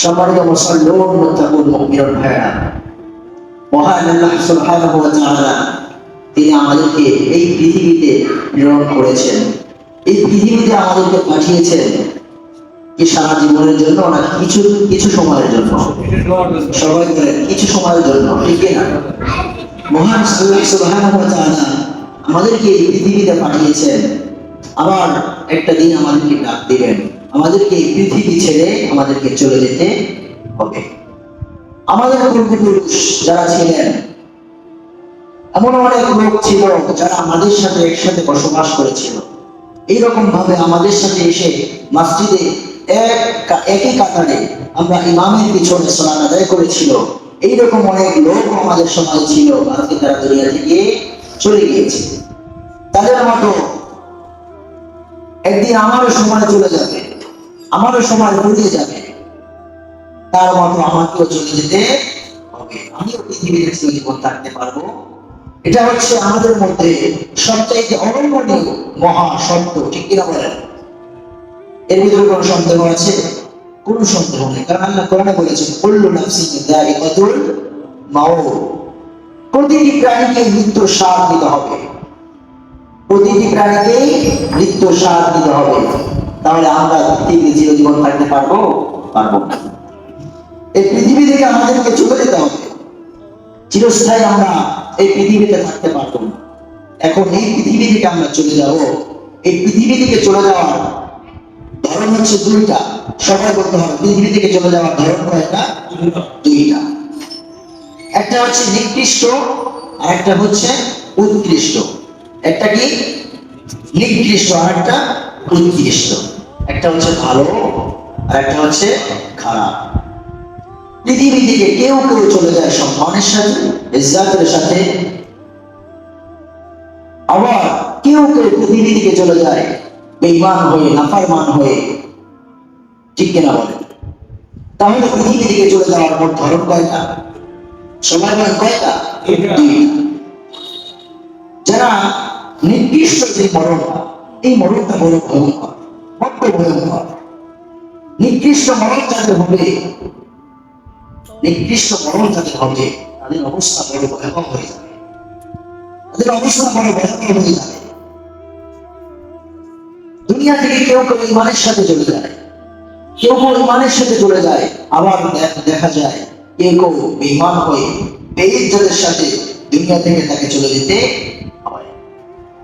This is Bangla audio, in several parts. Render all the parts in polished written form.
সম্মানিত মুসল্লিন মুত্তাকুন মুমিনুন ভাইরা, মহান আল্লাহ সুবহানাহু ওয়া তাআলা তিনি আমাদেরকে এই পৃথিবীতে প্রেরণ করেছেন। এই পৃথিবীতে আমাদেরকে পাঠিয়েছেন কি সারা জীবনের জন্য না কিছু কিছু সময়ের জন্য? সবাই বলেন কিছু সময়ের জন্য, ঠিক না? মহান আল্লাহ সুবহানাহু ওয়া তাআলা আমাদেরকে এই পৃথিবীতে পাঠিয়েছেন, আবার একটা দিন আমাদেরকে ডাক দিবেন, আমাদেরকে এই পৃথিবী ছেড়ে আমাদেরকে চলে যেতে হবে। আমাদের পূর্বপুরুষ যারা ছিলেন, এমন অনেক লোক ছিল যারা আমাদের সাথে একসাথে বসবাস করেছিল। এইরকম ভাবে আমাদের সাথে এসে মসজিদে একই কাতারে আমরা ইমামের পিছনে সালাত আদায় করেছিল। এইরকম অনেক লোক আমাদের সমাজে ছিল, আজকে তারা দুনিয়া থেকে চলে গিয়েছে। তাদের মতো একদিন আমারও সময় চলে যাবে, আমারও সময় ফুরিয়ে যাবে, তার মতো আমাকেও চলে যেতে হবে। আমিও পৃথিবীতে জীবন থাকতে পারবো। এটা হচ্ছে আমাদের মধ্যে সবচাইতে অনন্যনীয় মহা সত্য, ঠিক কিনা বলেন? এর ভিতরে কোনো সন্দেহ আছে? কোনো সন্দেহ নেই, কারণ আল্লাহ কোরআনে বলেছেন কুল্লু নাফসিন যায়িকাতুল মাউত, প্রতিটি প্রাণীকে মৃত্যুর স্বাদ নিতে হবে, প্রতিটি প্রাণীকে মৃত্যুর স্বাদ নিতে হবে। তাহলে আমরা পৃথিবীতে চিরজীবন থাকতে পারবো? পারবো না। এই পৃথিবী থেকে আমাদেরকে চলে যেতে হবে, চিরস্থায়ী আমরা এই পৃথিবীতে থাকতে পারবো না। এখন এই পৃথিবী থেকে আমরা চলে যাব। এই পৃথিবী থেকে চলে যাওয়ার ধরন হচ্ছে দুইটা। সবাই বলতে হবে পৃথিবী থেকে চলে যাওয়ার ধরন কয়টা? দুইটা। একটা হচ্ছে নিকৃষ্ট আর একটা হচ্ছে উৎকৃষ্ট। একটা কি নিকৃষ্ট আর একটা উৎকৃষ্ট। একটা হচ্ছে ভালো আর একটা হচ্ছে খারাপ। পৃথিবী থেকে কেউ কেউ চলে যায় সম্মানের সাথে, ইজ্জতের সাথে, আবার কেউ কেউ পৃথিবী থেকে চলে যায় বেঈমান হয়ে, নাফরমান হয়ে, ঠিক কিনা বলেন? তাহলে পৃথিবী থেকে চলে যাওয়ার মোট ধরন কয়টা? সবাই বলেন কয়টা? দুইটা। যারা নিকৃষ্ট যে মরণটা, এই মরণটা বড় ভয়ঙ্কর, বড্ড ভয়ঙ্কর। নিকৃষ্ট মরণ যাদের হবে, নিকৃষ্ট মরণ যাদের হবে, তাদের অবস্থা বড় ভয়াবহ হয়ে যাবে, তাদের অবস্থা বড় ভয়াবহ হয়ে যাবে। দুনিয়া থেকে কেউ কেউ ইমানের সাথে চলে যায়, কেউ কেউ ইমানের সাথে চলে যায়, আবার দেখা যায় কেউ কেউ বেঈমান হয়ে বেইজ্জতের সাথে দুনিয়া থেকে তাকে চলে যেতে হয়।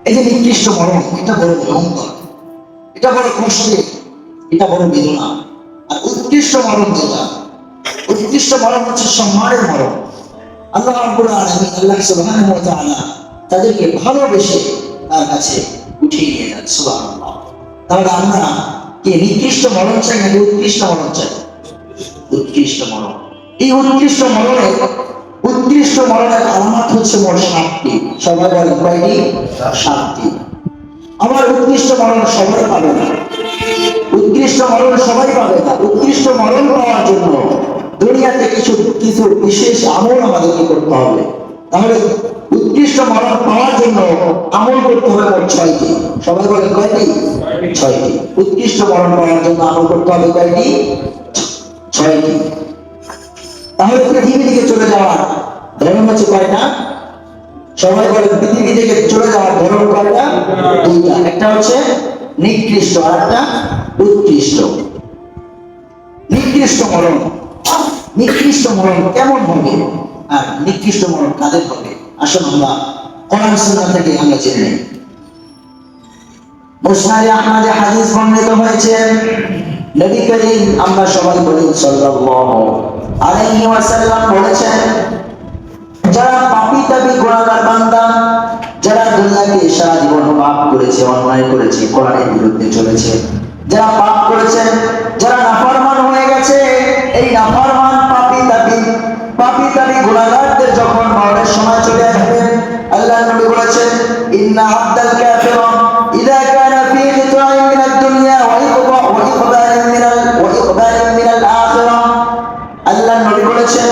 এই যে নিকৃষ্ট মরণ, এটা বড় ভয়ঙ্কর, এটা বড় কষ্টের, এটা বড় বেদনা। আর উৎকৃষ্ট মরণ যেটা, উৎকৃষ্ট মরণ হচ্ছে সম্মানের মরণ। আল্লাহ রাব্বুল আলামিন, আল্লাহ সুবহানাহু ওয়া তাআলা তাদেরকে ভালোবেসে তার কাছে উঠিয়ে নিয়ে যান। সুবহানাল্লাহ। তাহলে আমরা কি নিকৃষ্ট মরণ চাই নাকি উৎকৃষ্ট মরণ চাই? উৎকৃষ্ট মরণ। এই উৎকৃষ্ট মরণের আলামত হচ্ছে মোট 7টি। সবাই বলেন কয়টি? 7টি। আমার উৎকৃষ্ট মরণ সবাই পাবে না, উৎকৃষ্ট মরণ সবাই পাবে না। উৎকৃষ্ট মরণ পাওয়ার জন্য দুনিয়াতে কিছু কিছু বিশেষ আমল আমাদেরকে করতে হবে। তাহলে উৎকৃষ্ট মরণ পাওয়ার জন্য আমল করতে হবে মোট 6টি। সবাই বলেন কয়টি? 6টি। উৎকৃষ্ট মরণ পাওয়ার জন্য আমল করতে হবে কয়টি? 6টি। তাহলে পৃথিবী থেকে চলে যাওয়ার ধরন হচ্ছে কয়টা? সবাই বলেন পৃথিবী থেকে চলে যাওয়ার ধরন কয়টা? দুইটা। একটা হচ্ছে নিকৃষ্ট আর একটা উৎকৃষ্ট। নিকৃষ্ট মরণ, নিকৃষ্ট মরণ কেমন হবে আর নিকৃষ্ট মরণ কাদের হবে? আসুন আমরা কোরআন সুন্নাহ থেকে আমরা জেনে নিই। মুসনাদে আহমদে হাদিস বর্ণিত হয়েছে, নবী করিম আমরা সবাই বলি সাল্লাল্লাহু আলাইহি ওয়াসাল্লাম বলেছেন, যারা পাপী তাবী গুনাহগার বান্দা, যারা দুনিয়াতে সারা জীবন পাপ করেছে, অন্যায় করেছে, কোরআনের বিরুদ্ধে চলেছে, যারা পাপ করেছেন, যারা নাফরমান হয়ে গেছে, এই নাফরমান পাপী তাবী গুনাহগারদের যখন মরণের সময় চলে আসবে, আল্লাহর নবী বলেছেন ইন্না আবদাল কাফিরা ইযা কানা ফী গিতাইন মিনাদ দুনিয়া ওয়া ইকবালিন মিনাল আখিরাহ। আল্লাহর নবী বলেছেন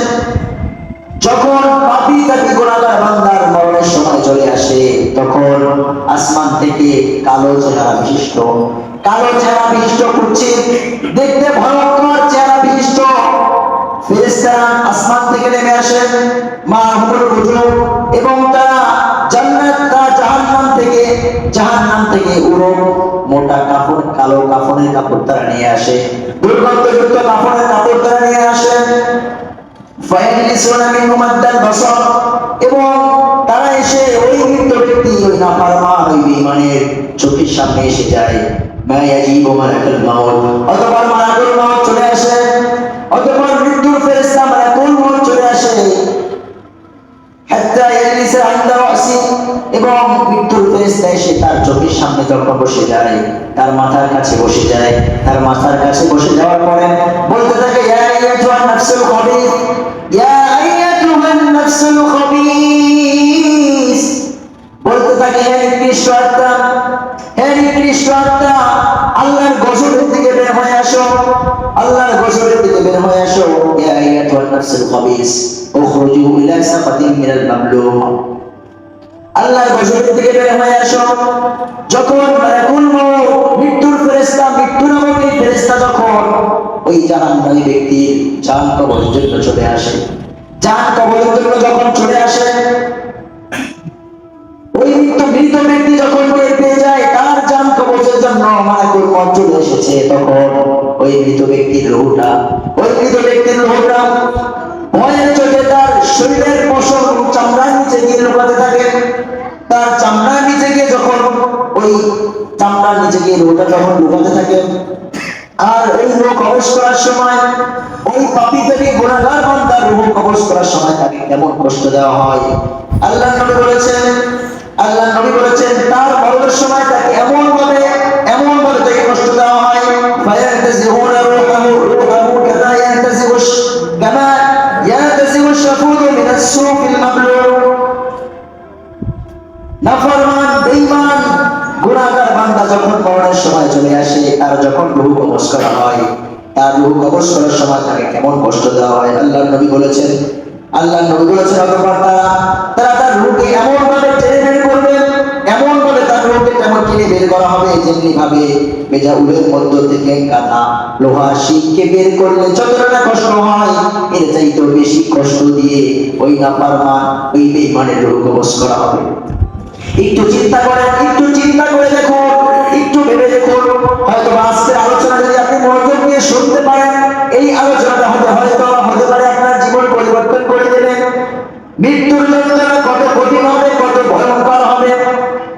যখন পাপী তাবী গুনাহগার বান্দার মরণের সময় চলে আসে, তখন আসমান থেকে কালো চেহারা বিশিষ্ট কুচ্ছিত, দেখতে ভয়ঙ্কর চেহারা বিশিষ্ট থেকে উড়ো মোটা কাপড়, কালো কাফনের কাপড় তারা নিয়ে আসে, দুর্গন্ধযুক্ত কাফনের কাপড় তারা নিয়ে আসে। ফায়াজলিসুনা মিনহুম আদ-দাল বাসার, এবং তারা এসে ওই মৃত ব্যক্তি, ওই নাফরমান, ওই বেঈমানের চোখের সামনে এসে যায়। মা ইয়াজিবু মালাকুল মাউত, অতঃপর মালাকুল মাউত চলে আসে, অতঃপর মৃত্যুর ফেরেশতা মালাকুল মাউত চলে আসে। হাত্তা ইয়াজলিসা ইনদা রাসি, এবং মৃত্যুর ফেরেশতা এসে তার চোখের সামনে যখন বসে যায়, তার মাথার কাছে বসে যায়, তার মাথার কাছে বসে যাওয়ার পরে বলতে থাকে, ইয়া আইয়াতুহান নাফসুল খাবিস, ইয়া আইয়াতুহান নাফসুল খাবিস, বলতে থাকে, হে নিকৃষ্ট আত্মা, হে নিকৃষ্ট আত্মা, আল্লাহর গজবের দিকে বের হয়ে আসো, আল্লাহর গজবের দিকে বের হয়ে আসো। ইয়া আইয়াতুহান নাফসুল খাবিস উখরুজু ইলা সাফাতিন মিনাল মামলুম, আল্লাহর গজবের দিকে বের হয়ে আসো। যখন মালাকুল মউত, মৃত্যুর ফেরেশতা, মৃত্যু নামক এই ফেরেশতা যখন ওই জাহান্নামী ব্যক্তির জান কবরের জন্য চলে আসে, জান কবরের জন্য যখন চলে আসে, ওই মৃত ব্যক্তি যখন টের পেয়ে যায় তার জান কবরের জন্য মালাকুল মউত চলে এসেছে, তখন ওই মৃত ব্যক্তির রূহটা ভয়ের চোখে তার শরীরের পশম চামড়ার নিচে গিয়ে লুকাতে থাকে। তার চামড়ার নিচে গিয়ে যখন ওই চামড়ার নিচে গিয়ে রূহটা যখন লুকাতে থাকে, আর ওই রূহ কবজ করার সময়, ওই পাপী থেকে গুনাহগার বান্দার রূহ কবজ করার সময় তাকে কেমন কষ্ট দেওয়া হয়, আল্লাহর নবী বলেছেন তার মরণের সময় তাকে এমন ভাবে তাকে কষ্ট দেওয়া হয়, ফায়ান্তাজিউনা রূহাহু কামা ইয়ান্তাজিউ আশ-শাফুদু মিনাস সুফিল মাবলুল। নাফরমান, বেঈমান, গুনাহগার বান্দা যখন মরণের সময় চলে আসে, তার যখন রূহ কবজ করা হয়, তার রূহ কবজ করার সময় তাকে কেমন কষ্ট দেওয়া হয়, আল্লাহর নবী বলেছেন অতঃপর তারা তার রূহকে এমন ভাবে টেনে বের করবে, এমন ভাবে তার রূহকে তেমন টেনে বের করা হবে, যেমনি ভাবে ভেজা উলের মধ্য থেকে গাদা লোহার শিককে বের করলে যতটা না কষ্ট হয়, এর চাইতেও বেশি কষ্ট দিয়ে ওই নাফরমান, ওই বেঈমানের রূহ কবজ করা হবে। একটু চিন্তা করে দেখুন, একটু ভেবে দেখুন। হয়তো আজকের আলোচনা যদি আপনি মনোযোগ দিয়ে শুনতে পারেন, এই আলোচনাটা হতে পারে আপনার জীবন পরিবর্তন করে দেবে। মৃত্যুর যন্ত্রণা কত কঠিন হবে, কত ভয়ঙ্কর হবে।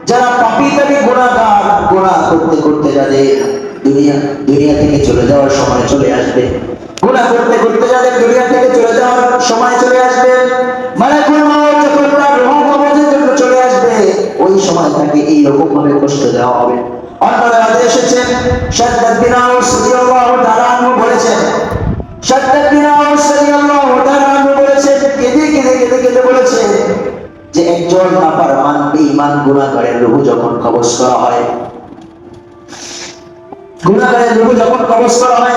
যারা পাপী তাপী গুনাহগার, গুনাহ করতে করতে যাদের দুনিয়া থেকে চলে যাওয়ার সময় চলে আসবে, গুনাহ করতে করতে যাদের দুনিয়া থেকে চলে যাওয়ার সময় চলে আসবে, মালাকুল মউত যখন তার রূহ কবজের জন্য চলে আসবে, ওই সময় তাকে এইরকম ভাবে কষ্ট দেওয়া হবে। অন্যরা এসেছেন, শাদ্দাদ বিন আওস রাদিয়াল্লাহু তাআলা আনহু বলেছেন, কেঁদে বলেছেন যে একজন নাফরমান, বেঈমান, গুনাহগারের রূহ যখন কবজ করা হয়,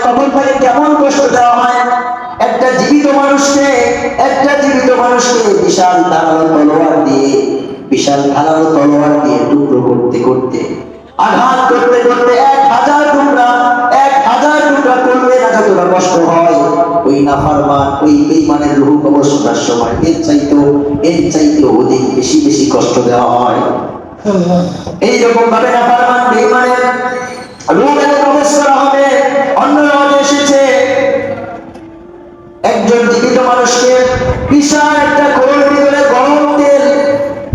তখন তাকে কেমন কষ্ট দেওয়া হয়। একটা জীবিত মানুষকে বিশাল ধারালো তলোয়ার দিয়ে টুকরো করতে করতে, আঘাত করতে করতে 1000 টুকরা করলে না যতটা কষ্ট হয়, ওই নাফরমান, ওই বেঈমানের রূহ কবজ করার সময় এর চাইতেও অধিক বেশি কষ্ট দেওয়া হয়। এইরকম ভাবে নাফরমান, বেঈমানের রূহ কবজ করা হবে। অন্য রাতে এসেছে একজন জীবিত মানুষকে বিশাল একটা ঘোরের ভিতরে গরম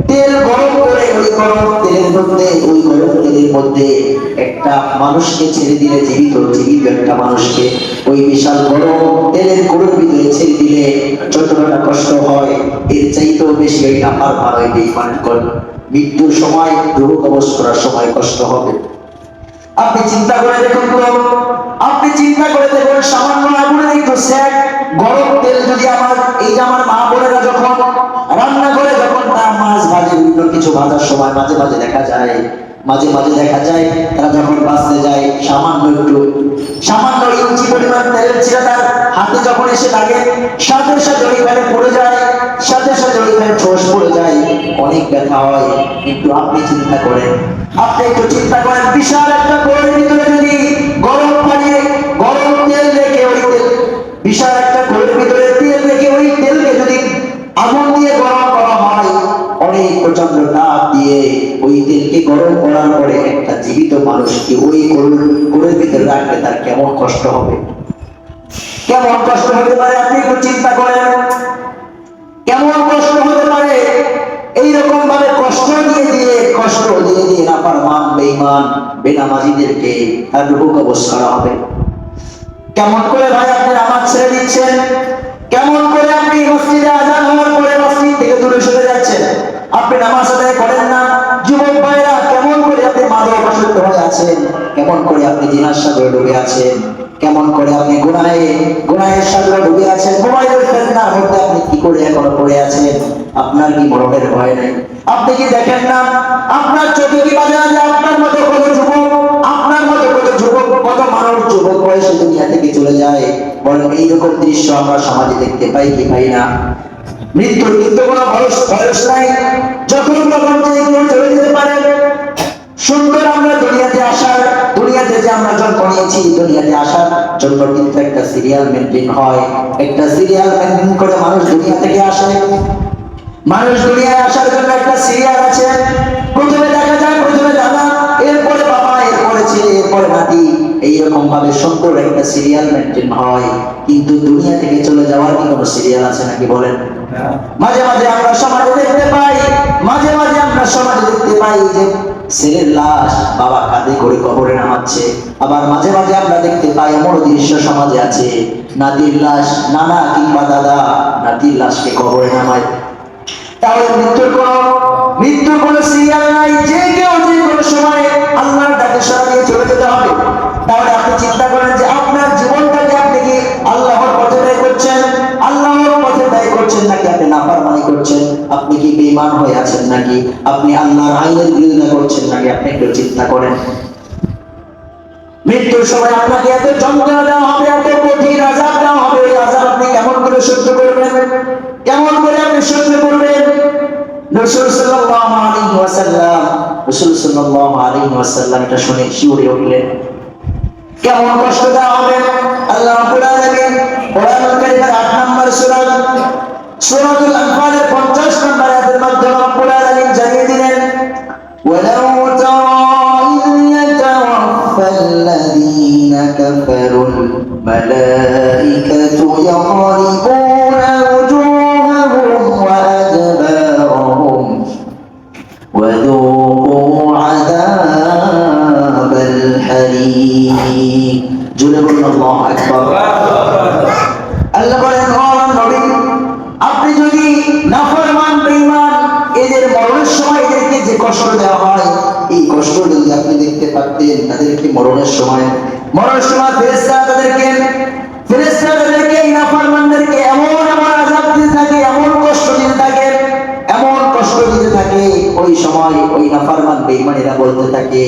তেল গরম করে, ওই গরম তেলের মধ্যে একটা মানুষকে ছেড়ে দিলে, জীবিত একটা মানুষকে ওই বিশাল গরম তেলের ঘোরের ভিতরে ছেড়ে দিলে যতটা কষ্ট হয়, এর চাইতেও বেশি ওই নাফরমান, ওই বেঈমান মৃত্যুর সময়, রূহ কবজ করার সময় কষ্ট হবে। আপনি চিন্তা করে দেখুন, সামান্য আগুনে একটু সেক গরম তেল যদি আমার মা বোনেরা যখন রান্না করে, যখন তার মাছ ভাজে, বিভিন্ন কিছু ভাজার সময় মাঝে মাঝে দেখা যায় তারা যখন বাঁচতে যায়, সামান্য ইঞ্চি পরিমাণ তেলের ছিটা তার হাতে যখন এসে লাগে, সাথে সাথে ওইখানে পড়ে যায়, ওইখানে ঠোস পড়ে যায়, অনেক ব্যথা হয়। কিন্তু আপনি একটু চিন্তা করেন, বিশাল একটা কোরের ভিতরে যদি গরম তেল রেখে, বিশাল একটা কোরের ভিতরে তেল রেখে ওই তেলকে যদি আগুন দিয়ে গরম করা হয়, অনেক প্রচন্ড তাপ দিয়ে ওই তেল একে গরম করার পরে একটা জীবিত মানুষকে ওই গরুর ভিতরে রাখলে তার কেমন কষ্ট হবে, কেমন কষ্ট হতে পারে আপনি একটু চিন্তা করেন। কেমন কষ্ট হতে পারে? এইরকম ভাবে কষ্ট দিয়ে নাফরমান বেঈমান বেনামাজীদেরকে তার রূহ কবজ করা হবে। কেমন করে ভাই আপনি নামাজ ছেড়ে দিচ্ছেন? কেমন করে আপনি মসজিদে আযান হওয়ার পরে মসজিদ থেকে দূরে সরে যাচ্ছেন? আপনি নামাজ আদায় করেন না। যুবক ভাইরা, কেমন করে আপনি মাদকাসক্ত হয়ে আছেন? কেমন করে আপনি জিনার সাগরে ডুবে আছেন? কেমন করে আপনি গুনাহের সাগরে ডুবে আছেন? মোবাইলের ফিতনার মধ্যে আপনি কি করে এখনো পড়ে আছেন? আপনার কি মরণের ভয় নাই? আপনি কি দেখেন না আপনার চোখে কি বাজে না যে আপনার মতো কত যুবক, কত মানুষ যুবক বয়সে দুনিয়া থেকে চলে যায়? বলেন, এইরকম দৃশ্য আমরা সমাজে দেখতে পাই কি পাই না? মৃত্যুর কিন্তু কোনো বয়স নাই, যখন তখন যে কেউ চলে যেতে পারে। সুন্দর আমরা দুনিয়াতে যে আমরা জন্ম নিয়েছি, দুনিয়াতে আসার জন্য কিন্তু একটা সিরিয়াল মেনটেন হয়। একটা সিরিয়াল মেনটেন করে মানুষ দুনিয়া থেকে আসে। মানুষ দুনিয়ায় আসার জন্য একটা সিরিয়াল আছে। প্রথমে দেখা যায় প্রথমে দাদা, এরপরে বাবা, এরপরে ছেলে, এরপরে নাতি, এইরকম ভাবে সুন্দর একটা সিরিয়াল মেনটেন হয়। কিন্তু দুনিয়া থেকে চলে যাওয়ার কি কোনো সিরিয়াল আছে নাকি বলেন? মাঝে মাঝে আমরা সমাজে দেখতে পাই যে ছেলের লাশ বাবা কাঁধে করে কবরে নামাচ্ছে। আবার মাঝে মাঝে আমরা দেখতে পাই এমন দৃশ্য সমাজে আছে, নাতির লাশ নানা কিংবা দাদা নাতির লাশকে কবরে নামায়। তাহলে মৃত্যুর কোনো সিরিয়াল নাই, যে কেউ যে কোনো সময় আল্লাহর ডাকে সাড়া দিয়ে চলে যেতে হবে। তাহলে আপনি চিন্তা করেন যে আপনার জীবনটাকে আপনি কি আল্লাহর পথে ব্যয় করছেন নাকি আপনি নাফরমানি করছেন? আপনি কি বেঈমান হয়ে আছেন নাকি আপনি আল্লাহর আইনের বিরোধিতা করছেন নাকি? আপনি একটু চিন্তা করেন। মৃত্যুর সময় আপনাকে এত যন্ত্রণা দেওয়া হবে, এত কঠিন আযাব দেওয়া হবে, এই আযাব আপনি কেমন করে সহ্য করবেন? কেমন করে আপনি সহ্য করবেন? রাসূল সাল্লাল্লাহু আলাইহি ওয়াসাল্লাম এটা শুনে শিউরে উঠলেন। কেমন কষ্ট দেওয়া হবে? আল্লাহ রাব্বুল আলামিন কোরআনুল কারীমের 8 নম্বর সূরাতুল আনফালের 50 নম্বর আয়াতের মাধ্যমে রাব্বুল আলামিন জানিয়ে দিলেন, ওয়ালাউ তারা ইয ইয়াতাওয়াফাল্লাযীনা কাফারুল মালাইকাতু ইয়াদরিবুনা ওয়ুজুহাহুম ওয়া আদবারহুম ওয়া যুকু আযাবাল হারীক। জোরে বলুন আল্লাহু আকবার। আল্লাহ বলেন, ও আমার নবী, আপনি যদি নাফরমান বেঈমান এদের মরণের সময় এদেরকে যে কষ্ট দেওয়া হয়, এই কষ্ট যদি আপনি দেখতে পারতেন, তাদেরকে মরণের সময় ফেরেশতারা তাদেরকে এই নাফরমানদেরকে এমন আযাব দিতে থাকে, এমন কষ্ট দিতে থাকে। ওই সময় ওই নাফরমান বেঈমানেরা বলতে থাকে,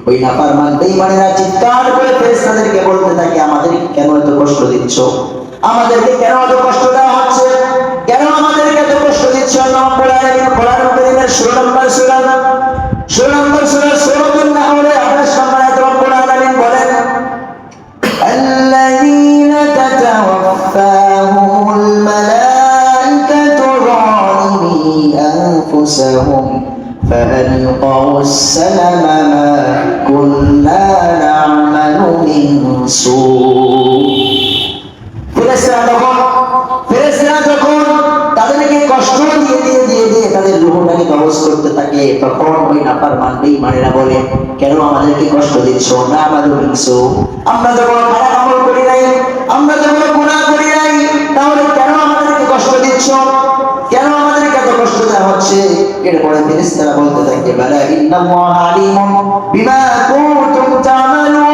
ওই নাফরমান বেঈমানেরা চিৎকার করে ফেরেশতাদেরকে বলতে থাকে, আমাদেরকে কেন এত কষ্ট দিচ্ছ? আমাদেরকে কেন এত কষ্ট দেওয়া হচ্ছে? কেন আমাদেরকে এত কষ্ট দিচ্ছ? আল্লাহ রাব্বুল আলামিন কোরআনুল কারীমের 16 নম্বর সূরা সূরাতুন নাহলের 28 নম্বর আয়াতে রাব্বুল আলামিন বলেন, আল্লাযীনা তাতাওয়াফাহুমুল মালাইকাতু যালিমি আনফুসাহুম ফাআলকাউস সালামা মা কুন্না না'মালু মিন সূ। ফেরেশতারা যখন তাদেরকে কষ্ট দিয়ে তাদের রূহটাকে কবজ করতে থাকে, তখন ওই নাফরমান বেঈমানেরা বলে, কেন আমাদেরকে কষ্ট দিচ্ছ? না আমাদের হিংসু, আমরা যখন খারাপ আমল করি নাই, আমরা যখন গুনাহ করি নাই, তাহলে কেন আমাদেরকে কষ্ট দিচ্ছ? কেন আমাদেরকে এত কষ্ট দেওয়া হচ্ছে? এরপরে ফেরেশতারা বলতে থাকে, বালা ইন্নাল্লাহা আলিমুম বিমা কুনতুম তা'মালুন।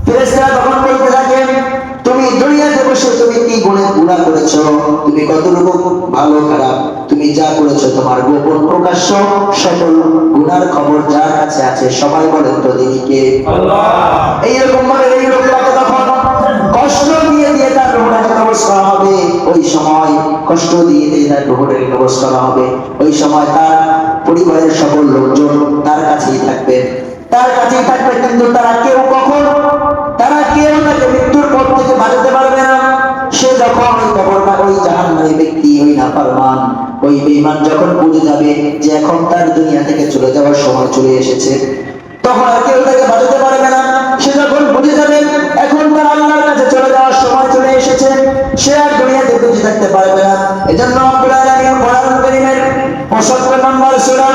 ফেরেশতারা তখন বলতে থাকে, তুমি দুনিয়াতে বসে তুমি কি গুনাহ করেছো, তুমি কতটুকু ভালো খারাপ, তুমি যা করেছো, তোমার গোপন প্রকাশ্য সকল গুনার খবর যার কাছে আছে, সবাই বলেন তো তিনি কে? আল্লাহ। এইরকম ভাবে এই লোকটাকে তখন কষ্ট দিয়ে তার রূহটাকে কবজ করা হবে। ওই সময় কষ্ট দিয়ে তার রূহটাকে কবজ করা হবে। ওই সময় তার পরিবারের সকল লোকজন তার কাছেই থাকবে, কিন্তু তারা কেউ তাকে মৃত্যুর পর থেকে বাঁচাতে পারবে না। সে যখন ওই জাহান্নামী ব্যক্তি, ওই নাফরমান, ওই ওই বেঈমান যখন বুঝে যাবে যে এখন তার দুনিয়া থেকে চলে যাওয়ার সময় চলে এসেছে, তখন আর কেউ তাকে বাঁচাতে পারবে না। সে যখন বুঝে যাবে এখন তার আল্লাহর কাছে চলে যাওয়ার সময় চলে এসেছে, সে আর দুনিয়াতে বেঁচে থাকতে পারবে না। এজন্য রব্বুল আলামিন কোরআন কারীমের 75 নম্বর সূরা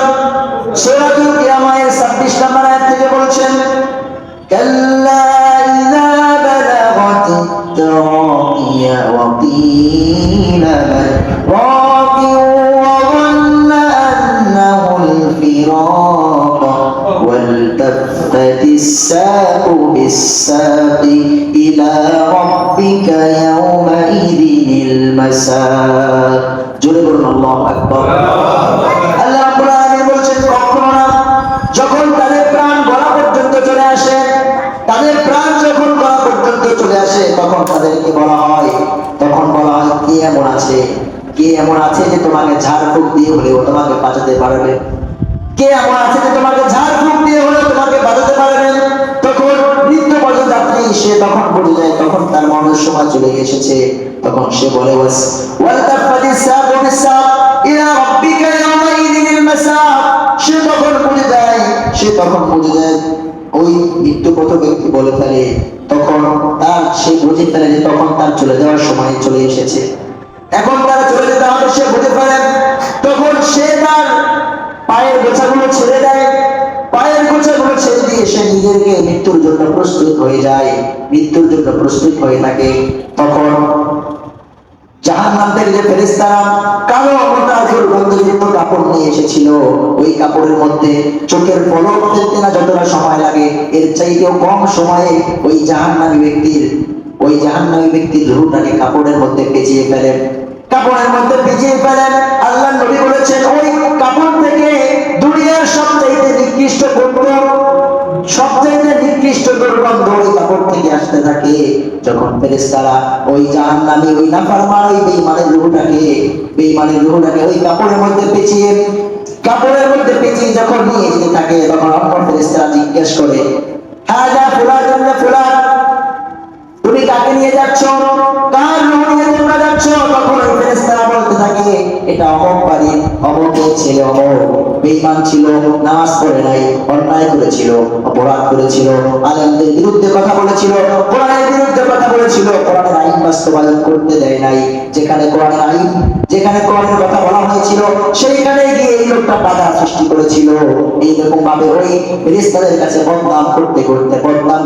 সূরাতুল কিয়ামাতের 26 নম্বর আয়াত থেকে বলছেন, কাল্লা ইযা বালাগাতিত তারাকিয়া ওয়া কিলা রাকি ওয়া যান্না আন্নাহুল ফিরাক والتفت الساق بالساق إلى ربك يومئذ المساق জোরে বলুন আল্লাহু আকবার। আল্লাহ রাব্বুল আলামিন বলেন কখনো না যখন তাদের প্রাণ গলা পর্যন্ত চলে আসে, তাদের প্রাণ যখন গলা পর্যন্ত চলে আসে তখন তাদেরকে বলা হয়, কে এমন আছে, কে এমন আছে যে তোমাকে ঝাড়ফুঁক দিয়ে হলেও তোমাকে বাঁচাতে পারবে, কে এমন আছে যে তোমাকে ঝাড়ফুঁক দিয়ে হলেও তোমাকে বাঁচাতে পারবে। তখন মৃত্যু পথযাত্রী সে তখন বুঝে যায়, তখন তার মরণের সময় চলে এসেছে, তখন সে বলে ওয়ালতাফাতিস সাকু বিসাক ইলা রাব্বিকা ইয়াওমাইযিনিল মাসাক। সে তখন বুঝে যায় ওই মৃত্যুপথ ব্যক্তি বলে ফেলে, তখন সে বুঝে ফেলে যে তখন তার চলে যাওয়ার সময় চলে এসেছে, এখন তার চলে যেতে হবে, সে বুঝে ফেলে। তখন সে তার পায়ের গোছাগুলো ছেড়ে দেয়, পায়ের গোছাগুলো ছেড়ে দিয়ে সে নিজেকে মৃত্যুর জন্য প্রস্তুত হয়ে যায়, মৃত্যুর জন্য প্রস্তুত হয়ে থাকে। তখন জাহান্নাম থেকে যে ফেরেশতারা কালো মোটা দুর্গন্ধযুক্ত কাপড় নিয়ে এসেছিল, ওই কাপড়ের মধ্যে চোখের পলক ফেলতে না যতটা সময় লাগে এর চাইতেও কম সময়ে ওই জাহান্নামী ব্যক্তির রূহটাকে কাপড়ের মধ্যে পেঁচিয়ে ফেলেন, আল্লাহ নবী বলেছেন ওই কাপড় থেকে দুনিয়ার সবচেয়ে নিকৃষ্ট দুর্গন্ধ ওই কাপড় থেকে আসতে থাকে। যখন ফেরেশতারা ওই জাহান্নামী ওই নাফরমান ওই বেঈমানের রূহটাকে ওই কাপড়ের মধ্যে পেঁচিয়ে যখন নিয়ে যেতে থাকে, তখন অপর ফেরেশতারা জিজ্ঞেস করে, হাযা ফুলান ফুলান, তুমি কাকে নিয়ে যাচ্ছ, কার রূহ নিয়ে তোমরা যাচ্ছ? তখন ওই ফেরেশতারা বলতে থাকে, এটা অমুক বাড়ির অমুকের ছেলে অমুক, বেঈমান ছিল, নামাজ পড়ে নাই, অন্যায় করেছিল, অপরাধ করেছিল, আলেমদের বিরুদ্ধে কথা বলেছিল, কোরআনের বিরুদ্ধে কথা বলেছিল, কোরআনের আইন বাস্তবায়ন করতে দেয় নাই, যেখানে কোরআনের কথা বলা হয়েছিল সেইখানে গিয়ে এই লোকটা বাধা সৃষ্টি করেছিল। এইরকম ভাবে ওই ফেরেশতাদের কাছে বদনাম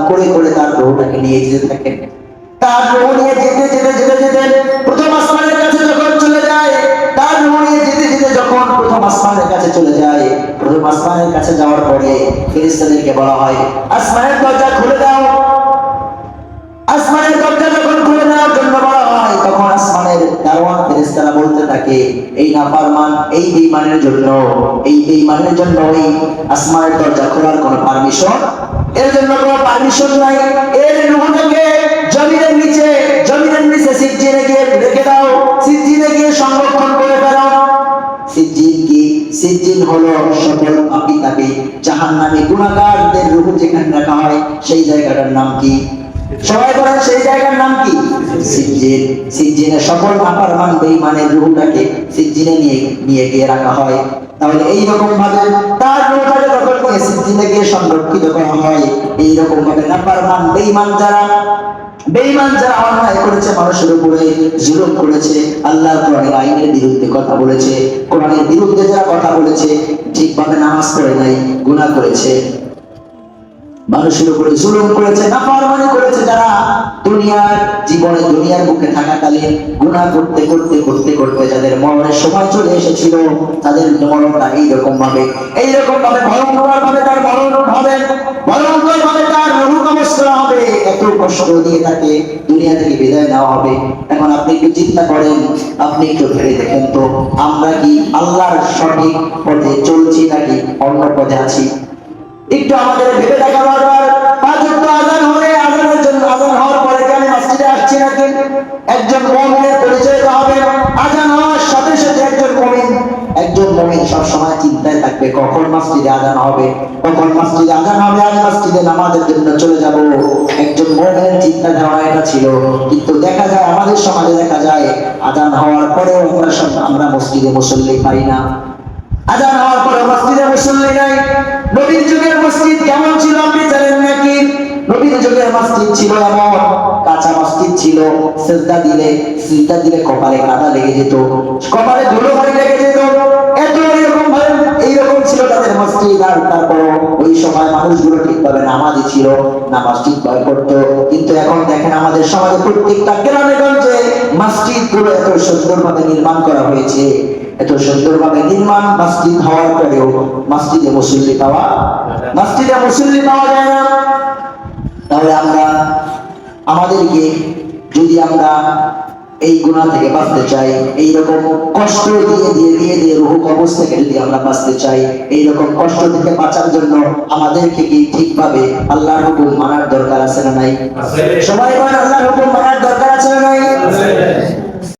করে তার রূহটাকে নিয়ে যেতে থাকেন। তার রূহ নিয়ে যেতে প্রথম আসমানের কাছে যখন চলে যায়, প্রথম আসমানের কাছে যাওয়ার পরে ফেরেশতাদেরকে বলা হয় আসমানের দরজা খুলে দাও। আসমানের দরজা যখন খুলে দেওয়ার জন্য বলা হয়, তখন আসমানের দারোয়ান ফেরেশতারা বলতে থাকে, এই নাফরমান এই বেঈমানের জন্য ওই আসমানের দরজা খোলার কোনো পারমিশন নাই, এর রূহটাকে জমিনের নিচে সিজ্জিনে গিয়ে রেখে দাও, সিজ্জিনে গিয়ে সংরক্ষণ করে ফেলো। সিজ্জিন হলো সকল পাপী জাহান্নামী গুনাহগারদের রূহ যেখানে রাখা হয়, সেই জায়গাটার নাম কি? সবাই বলেন, সেই জায়গার নাম কি? সিজ্জিনে সকল নাফরমান বেঈমানের রূহটাকে সিজ্জিনে নিয়ে গিয়ে রাখা হয়। তাহলে এইরকম ভাবে তার রূহটাকে যখন নিয়ে সিজ্জিনে গিয়ে সংরক্ষিত করা হয়, এইরকম ভাবে নাফরমান বেঈমান যারা অন্যায় করেছে, মানুষের উপরে জুলুম করেছে, আল্লাহর কোরআনের আইনের বিরুদ্ধে কথা বলেছে, কোরআনের বিরুদ্ধে যারা কথা বলেছে, ঠিকভাবে নামাজ পড়ে নাই, গুনাহ করেছে, মানুষের উপরে জুলুম করেছে, নাফরমানি করেছে, যারা দুনিয়ার বুকে থাকাকালীন গুনাহ করতে যাদের মরণের সময় চলে এসেছিল, তাদের মরণটা এইরকম ভাবে ভয়ঙ্কর ভাবে তার মরণ হবে, ভয়ঙ্কর ভাবে তার রূহ কবজ করা হবে, এত কষ্ট দিয়ে তাকে দুনিয়া থেকে বিদায় নেওয়া হবে। এখন আপনি একটু চিন্তা করেন, আপনি একটু ভেবে দেখেন তো, আমরা কি আল্লাহর সঠিক পথে চলছি নাকি অন্য পথে আছি? একটু আমাদের ভেবে দেখা দরকার। পাঁচ ওয়াক্ত আযান হলে আযান হওয়ার পরে কি আমি মসজিদে আসছি নাকি? একজন মুমিনের পরিচয় হবে আযান হওয়ার সাথে সাথে একজন মুমিন সব সময় চিন্তায় থাকবে কখন মসজিদে আযান হবে, আমি মসজিদে নামাজের জন্য চলে যাব। একজন মুমিনের চিন্তা ধারণা এটা ছিল, কিন্তু দেখা যায় আমাদের সমাজে দেখা যায় আজান হওয়ার পরেও আমরা মসজিদে মুসল্লি পাই না। আজান হওয়ার পরে মসজিদে মুসল্লি নাই। নবীর যুগের মসজিদ কেমন ছিল আপনি জানেন নাকি? নবীর যুগের মসজিদ ছিল এমন, কাঁচা মসজিদ ছিল, সিজদা দিলে কপালে কাদা লেগে যেত, কপালে ধুলো বালি লেগে যেত, এত এইরকম ছিল তাদের মসজিদ। আর তারপর ওই সময় মানুষগুলো ঠিকভাবে নামাজি ছিল, নামাজ ঠিকভাবে পড়তো। কিন্তু এখন দেখেন আমাদের সমাজে প্রত্যেকটা গ্রামে গঞ্জে মসজিদ গুলো এত সুন্দরভাবে নির্মাণ করা হয়েছে, এত সুন্দরভাবে নির্মাণ মসজিদ হওয়ার পরেও মসজিদে মুসল্লি পাওয়া যায় না। তাহলে আমাদেরকে যদি আমরা এই গুনাহ থেকে বাঁচতে চাই, এইরকম কষ্ট দিয়ে রূহ কবজ থেকে যদি আমরা বাঁচতে চাই, এইরকম কষ্ট থেকে বাঁচার জন্য আমাদেরকে কি ঠিকভাবে আল্লাহর হুকুম মানার দরকার আছে না নাই? সবাই বলেন আল্লাহর হুকুম